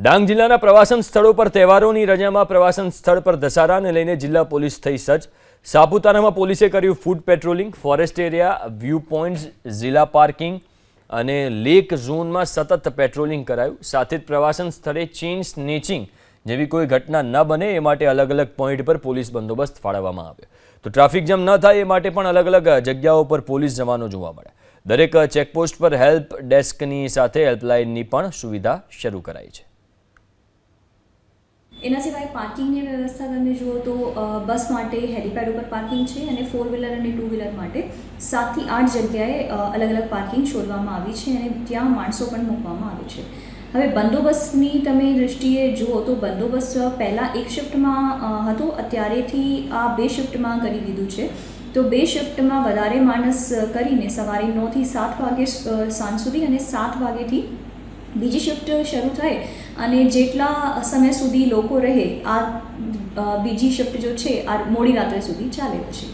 ડાંગ જિલ્લાના પ્રવાસન સ્થળો પર તહેવારોની રજામાં પ્રવાસન સ્થળ પર દશેરાને લઈને જિલ્લા પોલીસ થઈ સજ્જ। સાપુતારામાં પોલીસે કર્યું food patrolling, forest area, view points, જિલ્લા પાર્કિંગ અને લેક ઝોનમાં સતત પેટ્રોલિંગ કરાયું। સાથે જ પ્રવાસન સ્થળે ચેઇન સ્નેચિંગ જેવી કોઈ ઘટના ન બને એ માટે અલગ અલગ પોઈન્ટ પર પોલીસ બંદોબસ્ત ફાળવવામાં આવ્યો। તો ટ્રાફિક જામ ન થાય એ માટે પણ અલગ અલગ જગ્યાઓ પર પોલીસ જવાનો જોવા મળ્યા। દરેક ચેકપોસ્ટ પર હેલ્પ ડેસ્કની સાથે હેલ્પલાઇનની પણ સુવિધા શરૂ કરાઈ છે। એના સિવાય પાર્કિંગની વ્યવસ્થા તમે જુઓ તો બસ માટે હેલીપેડ ઉપર પાર્કિંગ છે અને 4 વ્હીલર અને 2 વ્હીલર માટે 7 થી 8 જગ્યાએ અલગ અલગ પાર્કિંગ શોધવામાં આવી છે અને ત્યાં માણસો પણ મૂકવામાં આવે છે। હવે બંદોબસ્તની તમે દૃષ્ટિએ જુઓ તો બંદોબસ્ત પહેલાં એક શિફ્ટમાં હતો, અત્યારેથી આ 2 શિફ્ટમાં કરી દીધું છે। તો 2 શિફ્ટમાં વધારે માણસ કરીને સવારે 9 થી 7 વાગે સાંજ સુધી અને 7 વાગ્યેથી બીજી શિફ્ટ શરૂ થાય અને જેટલા સમય સુધી લોકો રહે આ બીજી શિફ્ટ જો છે આ મોડી રાત્રે સુધી ચાલે છે।